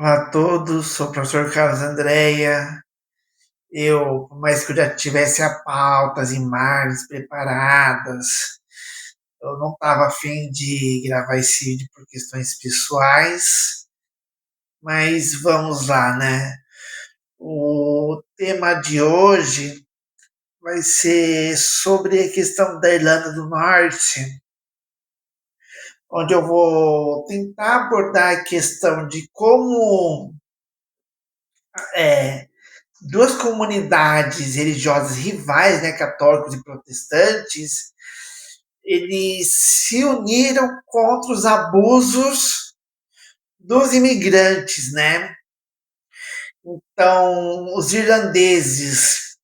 Olá a todos, sou o professor Carlos Andréia. Por mais que eu já tivesse a pauta, as imagens preparadas, eu não estava afim de gravar esse vídeo por questões pessoais, mas vamos lá, né? O tema de hoje vai ser sobre a questão da Irlanda do Norte, onde eu vou tentar abordar a questão de como é, duas comunidades religiosas rivais, né, católicos e protestantes, eles se uniram contra os abusos dos imigrantes, né? Então, os irlandeses,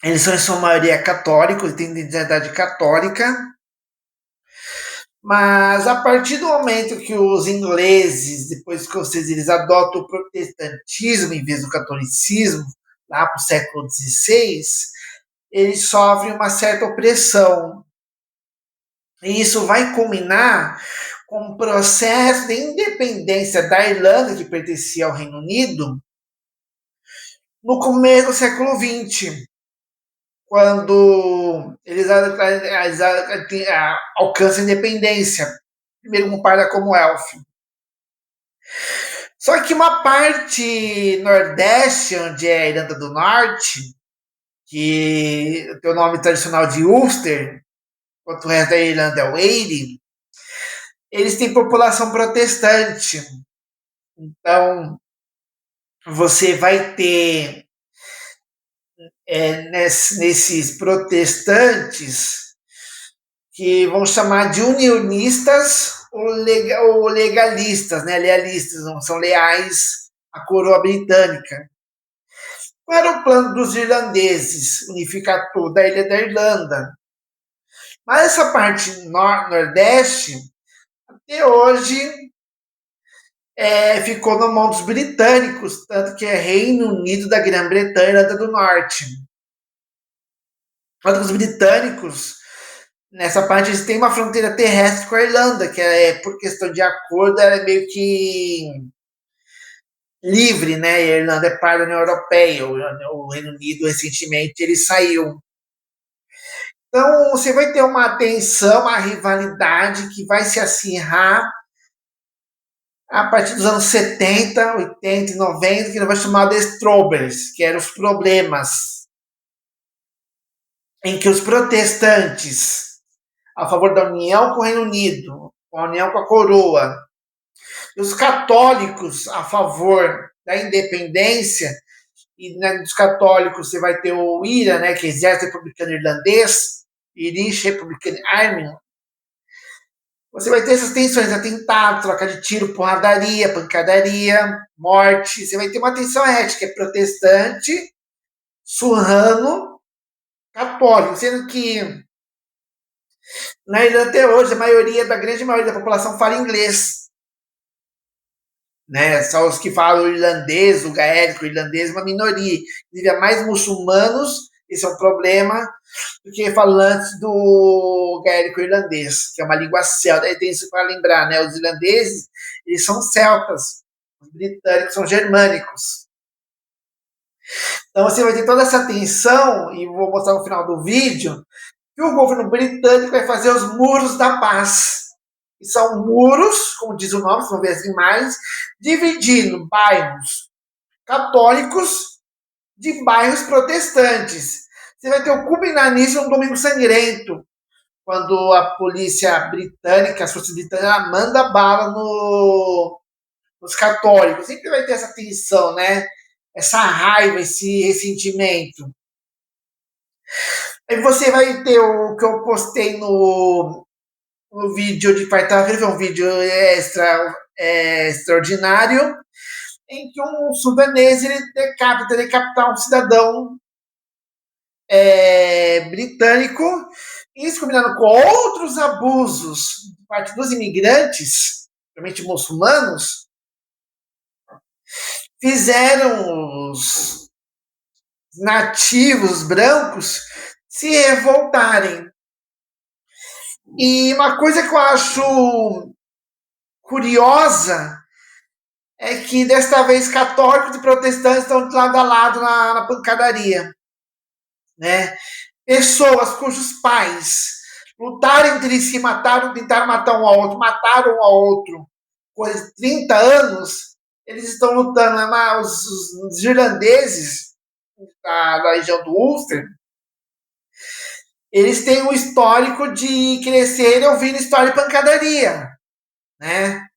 eles são em sua maioria católicos, têm identidade católica, mas a partir do momento que os ingleses, depois que vocês eles adotam o protestantismo em vez do catolicismo, lá para o século XVI, eles sofrem uma certa opressão. E isso vai culminar com o processo de independência da Irlanda, que pertencia ao Reino Unido, no começo do século XX, quando eles alcançam a independência, primeiro com parte da Commonwealth. Só que uma parte nordeste, onde é a Irlanda do Norte, que tem o nome tradicional de Ulster, enquanto o resto da Irlanda é o Eire, eles têm população protestante. Então, você vai ter nesses protestantes que vão chamar de unionistas ou legalistas, né? Lealistas, não são leais à coroa britânica. Qual era o plano dos irlandeses? Unificar toda a ilha da Irlanda. Mas essa parte nordeste, até hoje, ficou na mão dos britânicos, tanto que é Reino Unido da Grã-Bretanha e Irlanda do Norte. Quanto os britânicos, nessa parte, eles têm uma fronteira terrestre com a Irlanda, que por questão de acordo, é meio que livre, né? E a Irlanda é parte da União Europeia, o Reino Unido, recentemente, ele saiu. Então, você vai ter uma tensão, uma rivalidade que vai se acirrar a partir dos anos 70, 80 e 90, que nós vamos chamar de Strobers, que eram os problemas em que os protestantes, a favor da união com o Reino Unido, a união com a coroa, e os católicos a favor da independência, e né, dos católicos você vai ter o IRA, né, que é Exército Republicano Irlandês, Irish Republican Army, você vai ter essas tensões, atentado, troca de tiro, porradaria, pancadaria, morte. Você vai ter uma tensão ética, é protestante, surrano, católico, sendo que na Irlanda até hoje a grande maioria da população fala inglês. Né? Só os que falam irlandês, o gaélico, o irlandês, uma minoria. Inclusive, há mais muçulmanos, esse é um problema, do que falantes do gaélico irlandês, que é uma língua celta. Aí tem isso para lembrar, né? Os irlandeses, eles são celtas, os britânicos são germânicos. Então você vai ter toda essa tensão, e vou mostrar no final do vídeo, que o governo britânico vai fazer os muros da paz. E são muros, como diz o nome, vocês vão ver as imagens, dividindo bairros católicos de bairros protestantes. Você vai ter o culminanismo no Domingo Sangrento, quando a polícia britânica, as forças britânicas, manda bala nos católicos. Sempre vai ter essa tensão, né? Essa raiva, esse ressentimento. Aí você vai ter o que eu postei no vídeo de quarta-feira, um vídeo extraordinário, em que um sudanês ele tenta decapitar um cidadão britânico, isso combinado com outros abusos de parte dos imigrantes, principalmente muçulmanos, fizeram os nativos brancos se revoltarem. E uma coisa que eu acho curiosa é que desta vez católicos e protestantes estão de lado a lado na pancadaria, né? Pessoas cujos pais lutaram entre si, tentaram matar um ao outro, mataram um ao outro, coisa de 30 anos, eles estão lutando, né? Os irlandeses da região do Ulster, eles têm um histórico de crescer ouvindo história de pancadaria, né?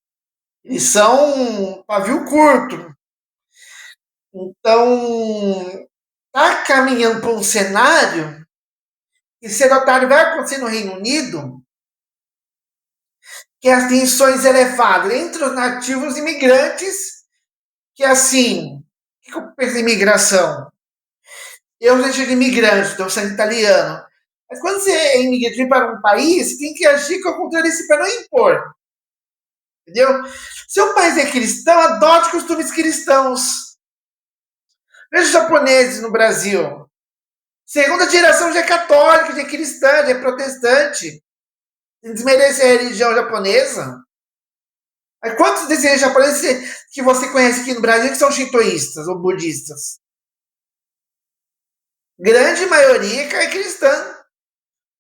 Eles são pavio curto. Então, está caminhando para um cenário que cedo ou tarde vai acontecer no Reino Unido, que as tensões elevadas entre os nativos imigrantes, que assim, o que eu penso em imigração? Eu já sou imigrante, estou sendo italiano. Mas quando você é imigrante para um país, você tem que agir com a cultura desse para não impor. Entendeu? Se o país é cristão, adote costumes cristãos. Veja os japoneses no Brasil. Segunda geração já é católica, já é cristã, já é protestante. Desmerece a religião japonesa. Mas quantos desses japoneses que você conhece aqui no Brasil que são shintoístas ou budistas? Grande maioria é cristã.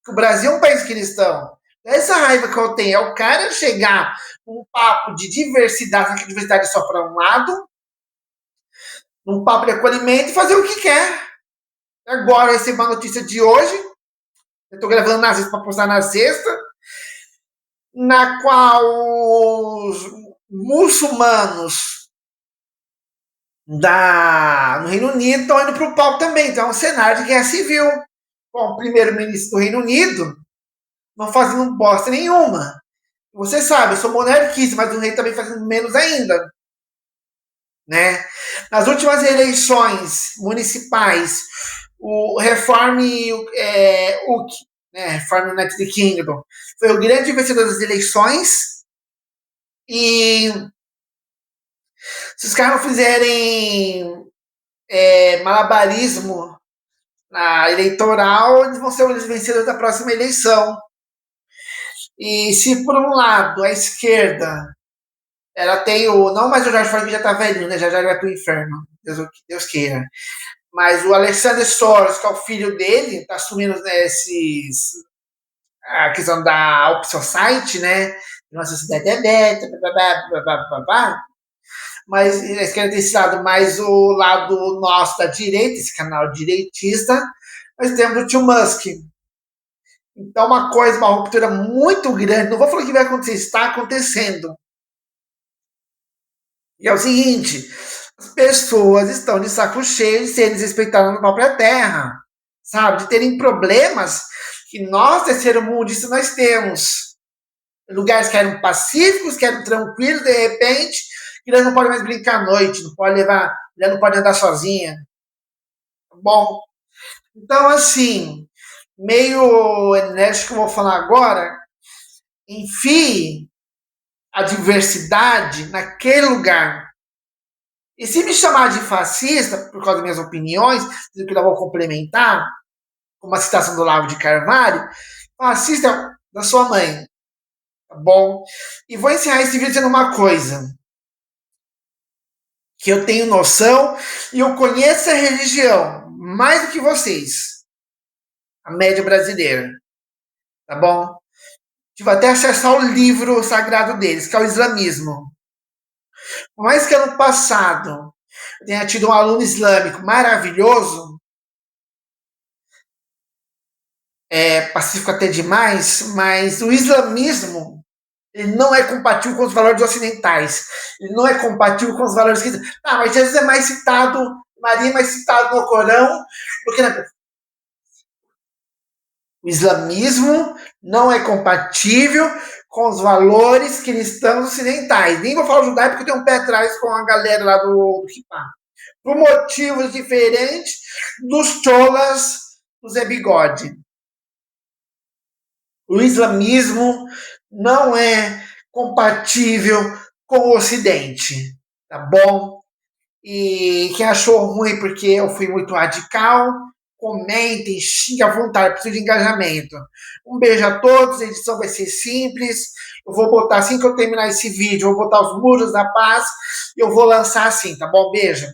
O Brasil é um país cristão. Essa raiva que eu tenho é o cara chegar com um papo de diversidade, que a diversidade é só para um lado, num papo de acolhimento e fazer o que quer. Agora eu recebi uma notícia de hoje, eu estou gravando na sexta para postar na sexta, na qual os muçulmanos no Reino Unido estão indo para o palco também. Então é um cenário de guerra civil. Com o primeiro-ministro do Reino Unido não fazendo bosta nenhuma. Você sabe, eu sou monarquista, mas o rei também fazendo menos ainda. Né? Nas últimas eleições municipais, o Reform UK, né, Reform United Kingdom, foi o grande vencedor das eleições. E se os caras não fizerem malabarismo na eleitoral, eles vão ser os vencedores da próxima eleição. E se por um lado a esquerda ela tem não mais o George Floyd que já tá velhinho, né? Já vai pro inferno, Deus queira. Mas o Alexander Soros, que é o filho dele, tá assumindo, né, a questão da Open Society, né? Uma sociedade aberta, mas a esquerda tem esse lado, mais o lado nosso da direita, esse canal direitista, nós temos o tio Musk. Então, uma ruptura muito grande, não vou falar o que vai acontecer, está acontecendo. E é o seguinte, as pessoas estão de saco cheio de serem desrespeitadas na própria terra, sabe? De terem problemas que nós, terceiro mundistas, nós temos. Lugares que eram pacíficos, que eram tranquilos, de repente, que nós não podemos mais brincar à noite, não pode levar, já não pode andar sozinha. Bom, então, assim, meio enérgico que eu vou falar agora, enfie a diversidade naquele lugar. E se me chamar de fascista, por causa das minhas opiniões, que eu vou complementar, como a citação do Olavo de Carvalho, fascista é da sua mãe. Tá bom? E vou encerrar esse vídeo dizendo uma coisa. Que eu tenho noção e eu conheço a religião mais do que vocês. A média brasileira. Tá bom? Tive até acessar o livro sagrado deles, que é o islamismo. Por mais que ano passado eu tenha tido um aluno islâmico maravilhoso, pacífico até demais, mas o islamismo ele não é compatível com os valores ocidentais. Ele não é compatível com os valores cristãos. Ah, mas Jesus é mais citado, Maria é mais citado no Corão do que na... O islamismo não é compatível com os valores cristãos ocidentais. Nem vou falar judaico porque eu tenho um pé atrás com a galera lá do Kippah. Por motivos diferentes dos cholas do Zé Bigode. O islamismo não é compatível com o Ocidente, tá bom? E quem achou ruim porque eu fui muito radical, comentem, xinguem à vontade, preciso de engajamento. Um beijo a todos, a edição vai ser simples. Eu vou botar, assim que eu terminar esse vídeo, eu vou botar os muros da paz e eu vou lançar assim, tá bom? Beijo.